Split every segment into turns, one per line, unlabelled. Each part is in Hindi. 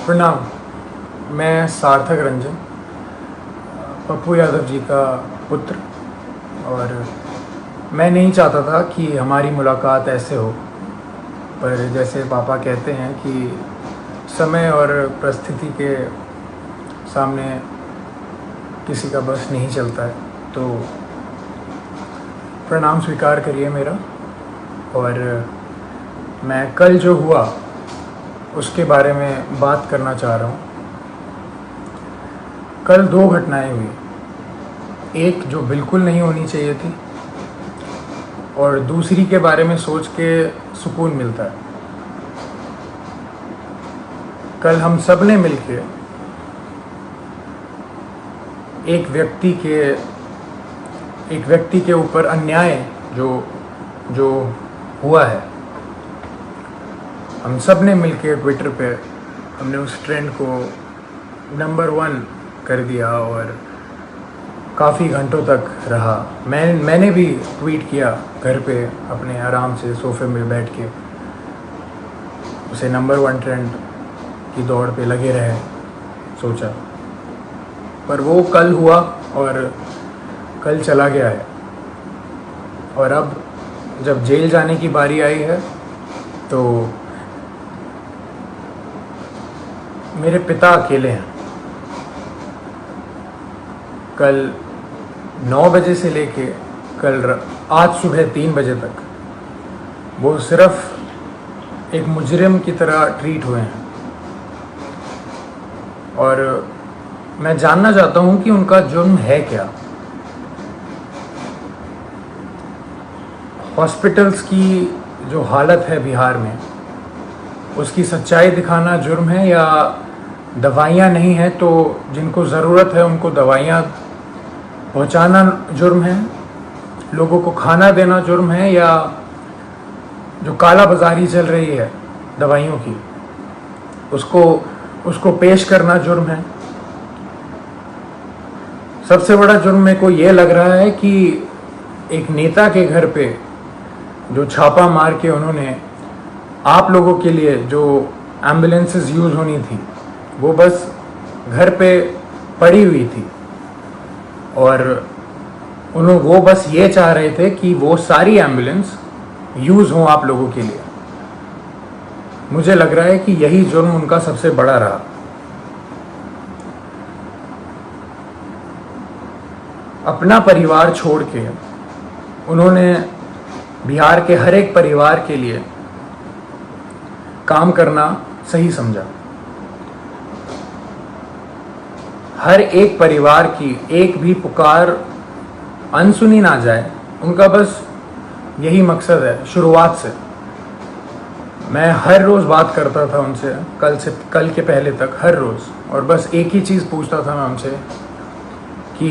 प्रणाम। मैं सार्थक रंजन, पप्पू यादव जी का पुत्र, और मैं नहीं चाहता था कि हमारी मुलाकात ऐसे हो, पर जैसे पापा कहते हैं कि समय और परिस्थिति के सामने किसी का बस नहीं चलता है, तो प्रणाम स्वीकार करिए मेरा। और मैं कल जो हुआ उसके बारे में बात करना चाह रहा हूँ। कल दो घटनाएं हुई, एक जो बिल्कुल नहीं होनी चाहिए थी और दूसरी के बारे में सोच के सुकून मिलता है। कल हम सब ने मिलके एक व्यक्ति के ऊपर अन्याय जो हुआ है, हम सब ने मिलके ट्विटर पे हमने उस ट्रेंड को नंबर 1 कर दिया और काफ़ी घंटों तक रहा। मैंने भी ट्वीट किया घर पे अपने आराम से सोफे में बैठ के, उसे नंबर 1 ट्रेंड की दौड़ पे लगे रहे सोचा। पर वो कल हुआ और कल चला गया है, और अब जब जेल जाने की बारी आई है तो मेरे पिता अकेले हैं। कल 9 बजे से लेके आज सुबह 3 बजे तक वो सिर्फ एक मुजरिम की तरह ट्रीट हुए हैं, और मैं जानना चाहता हूं कि उनका जुर्म है क्या। हॉस्पिटल्स की जो हालत है बिहार में, उसकी सच्चाई दिखाना जुर्म है, या दवाइयाँ नहीं हैं तो जिनको ज़रूरत है उनको दवाइयाँ पहुँचाना जुर्म है, लोगों को खाना देना जुर्म है, या जो काला बाजारी चल रही है दवाइयों की उसको पेश करना जुर्म है। सबसे बड़ा जुर्म मेरे को ये लग रहा है कि एक नेता के घर पे जो छापा मार के उन्होंने आप लोगों के लिए जो एम्बुलेंसेस यूज़ होनी थी वो बस घर पे पड़ी हुई थी, और वो बस ये चाह रहे थे कि वो सारी एम्बुलेंस यूज़ हों आप लोगों के लिए। मुझे लग रहा है कि यही जुर्म उनका सबसे बड़ा रहा। अपना परिवार छोड़ के उन्होंने बिहार के हर एक परिवार के लिए काम करना सही समझा। हर एक परिवार की एक भी पुकार अनसुनी ना जाए, उनका बस यही मकसद है। शुरुआत से मैं हर रोज़ बात करता था उनसे, कल के पहले तक हर रोज़, और बस एक ही चीज़ पूछता था मैं उनसे कि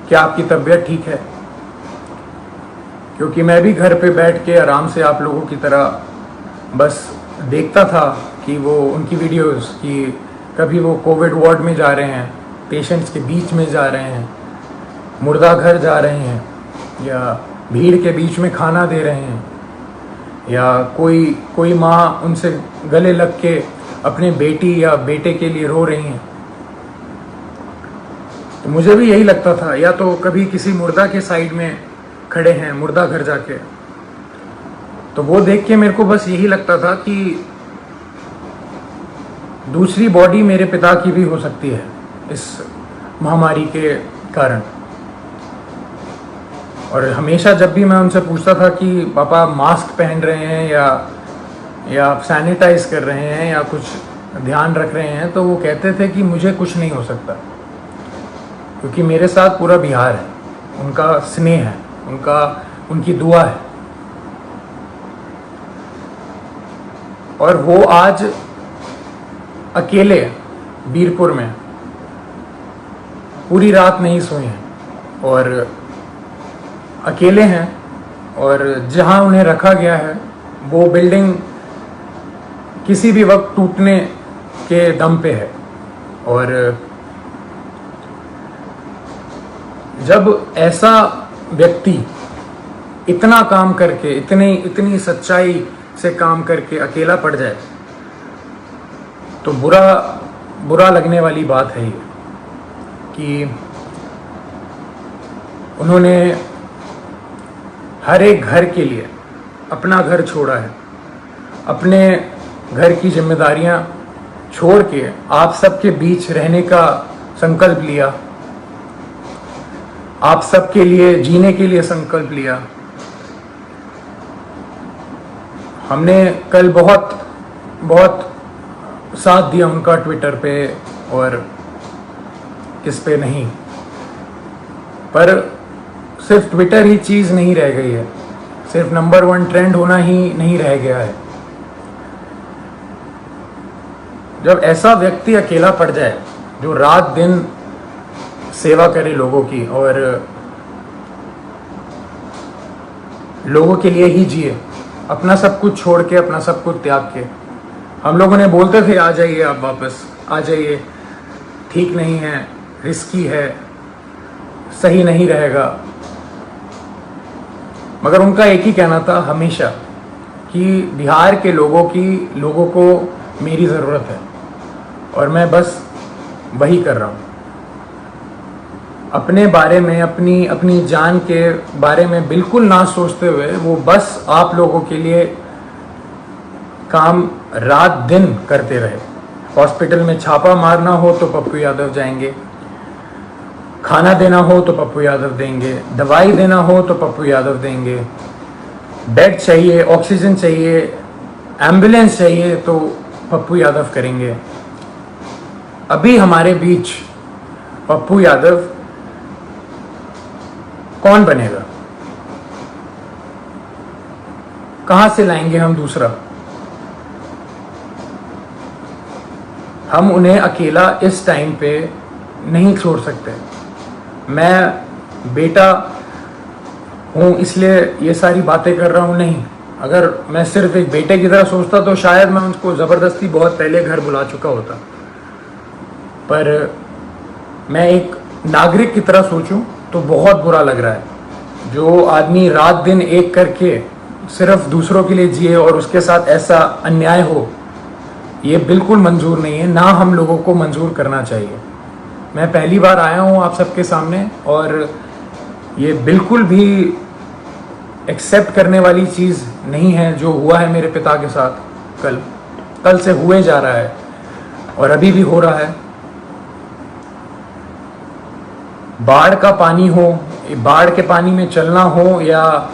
क्या आपकी तबीयत ठीक है, क्योंकि मैं भी घर पे बैठ के आराम से आप लोगों की तरह बस देखता था कि वो उनकी वीडियोस कि कभी वो कोविड वार्ड में जा रहे हैं, पेशेंट्स के बीच में जा रहे हैं, मुर्दा घर जा रहे हैं, या भीड़ के बीच में खाना दे रहे हैं, या कोई माँ उनसे गले लग के अपने बेटी या बेटे के लिए रो रही हैं। तो मुझे भी यही लगता था, या तो कभी किसी मुर्दा के साइड में खड़े हैं मुर्दा घर जाके, तो वो देख के मेरे को बस यही लगता था कि दूसरी बॉडी मेरे पिता की भी हो सकती है इस महामारी के कारण। और हमेशा जब भी मैं उनसे पूछता था कि पापा मास्क पहन रहे हैं या सैनिटाइज कर रहे हैं या कुछ ध्यान रख रहे हैं, तो वो कहते थे कि मुझे कुछ नहीं हो सकता, क्योंकि मेरे साथ पूरा बिहार है, उनका स्नेह है, उनकी दुआ है। और वो आज अकेले बीरपुर में पूरी रात नहीं सोए हैं और अकेले हैं, और जहां उन्हें रखा गया है वो बिल्डिंग किसी भी वक्त टूटने के दम पे है। और जब ऐसा व्यक्ति इतना काम करके, इतनी सच्चाई से काम करके अकेला पड़ जाए, तो बुरा लगने वाली बात है ये कि उन्होंने हर एक घर के लिए अपना घर छोड़ा है, अपने घर की जिम्मेदारियां छोड़ के आप सबके बीच रहने का संकल्प लिया, आप सबके लिए जीने के लिए संकल्प लिया। हमने कल बहुत साथ दिया उनका ट्विटर पे और इस पे नहीं, पर सिर्फ ट्विटर ही चीज़ नहीं रह गई है, सिर्फ नंबर 1 ट्रेंड होना ही नहीं रह गया है। जब ऐसा व्यक्ति अकेला पड़ जाए जो रात दिन सेवा करे लोगों की और लोगों के लिए ही जिए, अपना सब कुछ छोड़ के, अपना सब कुछ त्याग के। हम लोगों ने बोलते थे आ जाइए, आप वापस आ जाइए, ठीक नहीं है, रिस्की है, सही नहीं रहेगा, मगर उनका एक ही कहना था हमेशा कि बिहार के लोगों को मेरी ज़रूरत है और मैं बस वही कर रहा हूँ। अपने बारे में, अपनी जान के बारे में बिल्कुल ना सोचते हुए वो बस आप लोगों के लिए काम रात दिन करते रहे। हॉस्पिटल में छापा मारना हो तो पप्पू यादव जाएंगे, खाना देना हो तो पप्पू यादव देंगे, दवाई देना हो तो पप्पू यादव देंगे, बेड चाहिए, ऑक्सीजन चाहिए, एम्बुलेंस चाहिए तो पप्पू यादव करेंगे। अभी हमारे बीच पप्पू यादव कौन बनेगा? कहां से लाएंगे हम दूसरा? हम उन्हें अकेला इस टाइम पे नहीं छोड़ सकते। मैं बेटा हूँ इसलिए ये सारी बातें कर रहा हूँ, नहीं। अगर मैं सिर्फ एक बेटे की तरह सोचता तो शायद मैं उनको ज़बरदस्ती बहुत पहले घर बुला चुका होता, पर मैं एक नागरिक की तरह सोचूं तो बहुत बुरा लग रहा है। जो आदमी रात दिन एक करके सिर्फ दूसरों के लिए जिए और उसके साथ ऐसा अन्याय हो, ये बिल्कुल मंजूर नहीं है, ना हम लोगों को मंजूर करना चाहिए। मैं पहली बार आया हूँ आप सबके सामने और ये बिल्कुल भी एक्सेप्ट करने वाली चीज़ नहीं है जो हुआ है मेरे पिता के साथ। कल से हुए जा रहा है और अभी भी हो रहा है। बाढ़ का पानी हो, बाढ़ के पानी में चलना हो, या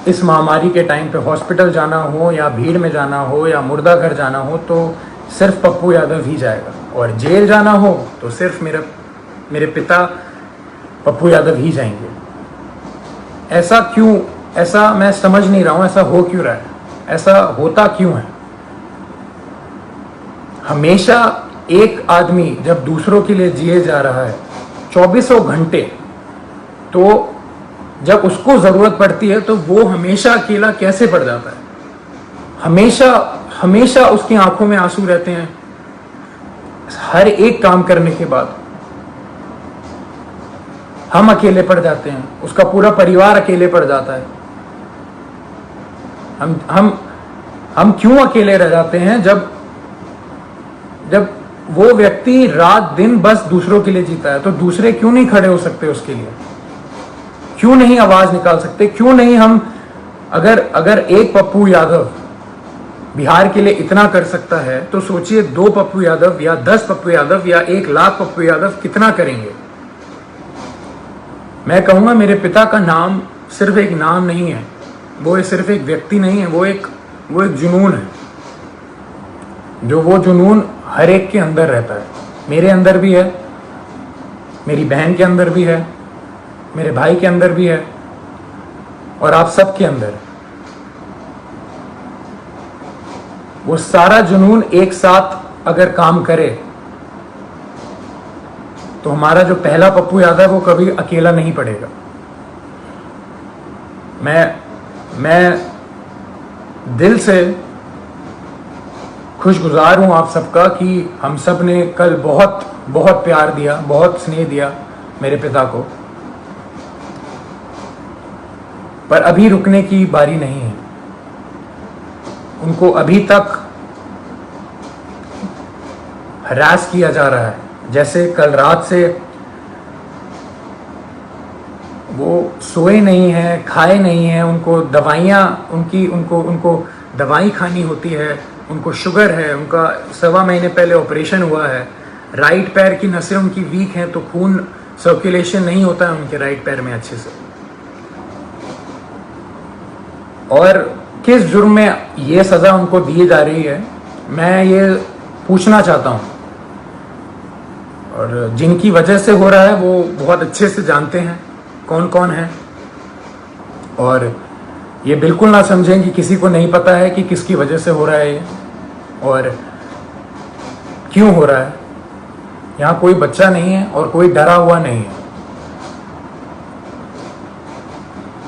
इस महामारी के टाइम पे हॉस्पिटल जाना हो, या भीड़ में जाना हो, या मुर्दा घर जाना हो, तो सिर्फ पप्पू यादव ही जाएगा। और जेल जाना हो तो सिर्फ मेरे पिता पप्पू यादव ही जाएंगे। ऐसा क्यों? ऐसा मैं समझ नहीं रहा हूँ, ऐसा हो क्यों रहा है? ऐसा होता क्यों है? हमेशा एक आदमी जब दूसरों के लिए जिए जा रहा है 24 घंटे, तो जब उसको ज़रूरत पड़ती है तो वो हमेशा अकेला कैसे पड़ जाता है? हमेशा उसकी आंखों में आंसू रहते हैं हर एक काम करने के बाद। हम अकेले पड़ जाते हैं, उसका पूरा परिवार अकेले पड़ जाता है। हम क्यों अकेले रह जाते हैं जब वो व्यक्ति रात दिन बस दूसरों के लिए जीता है? तो दूसरे क्यों नहीं खड़े हो सकते उसके लिए? क्यों नहीं आवाज निकाल सकते? क्यों नहीं हम, अगर एक पप्पू यादव बिहार के लिए इतना कर सकता है तो सोचिए 2 पप्पू यादव या 10 पप्पू यादव या 1 लाख पप्पू यादव कितना करेंगे। मैं कहूंगा मेरे पिता का नाम सिर्फ एक नाम नहीं है, वो सिर्फ एक व्यक्ति नहीं है, वो एक जुनून है। वो जुनून हर एक के अंदर रहता है। मेरे अंदर भी है, मेरी बहन के अंदर भी है, मेरे भाई के अंदर भी है, और आप सब के अंदर। वो सारा जुनून एक साथ अगर काम करे तो हमारा जो पहला पप्पू यादव है वो कभी अकेला नहीं पड़ेगा। मैं दिल से खुशगुजार हूं आप सबका कि हम सब ने कल बहुत बहुत प्यार दिया, बहुत स्नेह दिया मेरे पिता को, पर अभी रुकने की बारी नहीं है। उनको अभी तक हरास किया जा रहा है। जैसे कल रात से वो सोए नहीं हैं, खाए नहीं हैं, उनको दवाइयाँ उनको दवाई खानी होती है, उनको शुगर है, उनका 1.25 महीने पहले ऑपरेशन हुआ है, राइट पैर की नसें उनकी वीक हैं तो खून सर्कुलेशन नहीं होता है उनके राइट पैर में अच्छे से। और किस जुर्म में ये सज़ा उनको दी जा रही है, मैं ये पूछना चाहता हूँ। और जिनकी वजह से हो रहा है वो बहुत अच्छे से जानते हैं कौन कौन है, और ये बिल्कुल ना समझें कि किसी को नहीं पता है कि किसकी वजह से हो रहा है ये और क्यों हो रहा है। यहाँ कोई बच्चा नहीं है और कोई डरा हुआ नहीं है।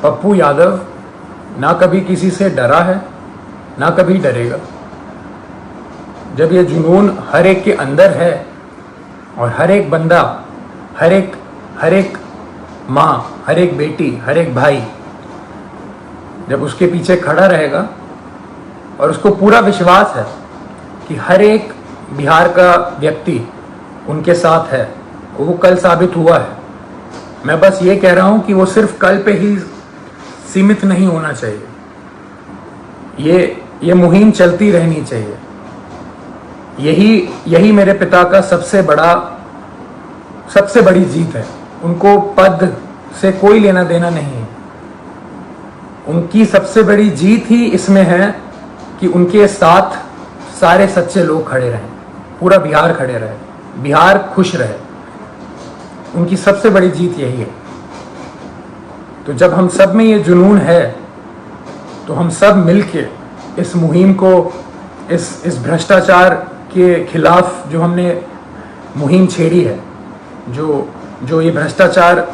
पप्पू यादव ना कभी किसी से डरा है, ना कभी डरेगा। जब ये जुनून हर एक के अंदर है और हर एक बंदा, हर एक माँ, हर एक बेटी, हर एक भाई जब उसके पीछे खड़ा रहेगा और उसको पूरा विश्वास है कि हर एक बिहार का व्यक्ति उनके साथ है, वो कल साबित हुआ है। मैं बस ये कह रहा हूँ कि वो सिर्फ कल पे ही सीमित नहीं होना चाहिए, ये मुहिम चलती रहनी चाहिए। यही मेरे पिता का सबसे बड़ी जीत है। उनको पद से कोई लेना देना नहीं है। उनकी सबसे बड़ी जीत ही इसमें है कि उनके साथ सारे सच्चे लोग खड़े रहें, पूरा बिहार खड़े रहे, बिहार खुश रहे। उनकी सबसे बड़ी जीत यही है। तो जब हम सब में ये जुनून है तो हम सब मिलके इस मुहिम को, इस भ्रष्टाचार के खिलाफ जो हमने मुहिम छेड़ी है, जो ये भ्रष्टाचार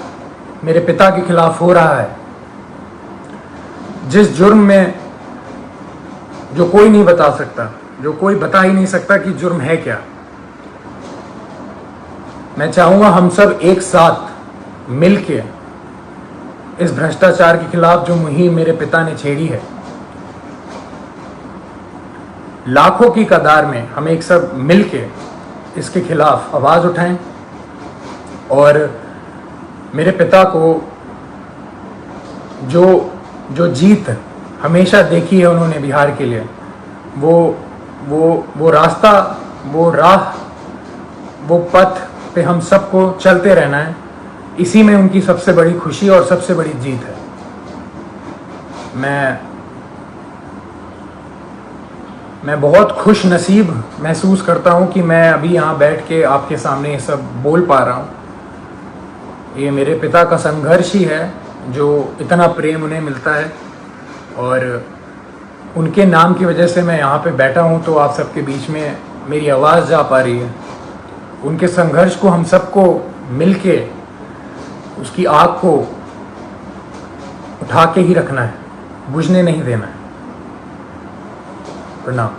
मेरे पिता के खिलाफ हो रहा है, जिस जुर्म में जो कोई नहीं बता सकता, जो कोई बता ही नहीं सकता कि जुर्म है क्या। मैं चाहूँगा हम सब एक साथ मिलके इस भ्रष्टाचार के खिलाफ जो मुहिम मेरे पिता ने छेड़ी है, लाखों की कतार में हम एक सब मिलके इसके खिलाफ आवाज़ उठाएं और मेरे पिता को जो जीत हमेशा देखी है उन्होंने बिहार के लिए, वो रास्ता, वो राह, वो पथ पे हम सबको चलते रहना है। इसी में उनकी सबसे बड़ी खुशी और सबसे बड़ी जीत है। मैं बहुत खुश नसीब महसूस करता हूँ कि मैं अभी यहाँ बैठ के आपके सामने ये सब बोल पा रहा हूँ। ये मेरे पिता का संघर्ष ही है जो इतना प्रेम उन्हें मिलता है, और उनके नाम की वजह से मैं यहाँ पे बैठा हूँ तो आप सबके बीच में मेरी आवाज़ जा पा रही है। उनके संघर्ष को हम सबको मिलके उसकी आग को उठा के ही रखना है, बुझने नहीं देना है। प्रणाम।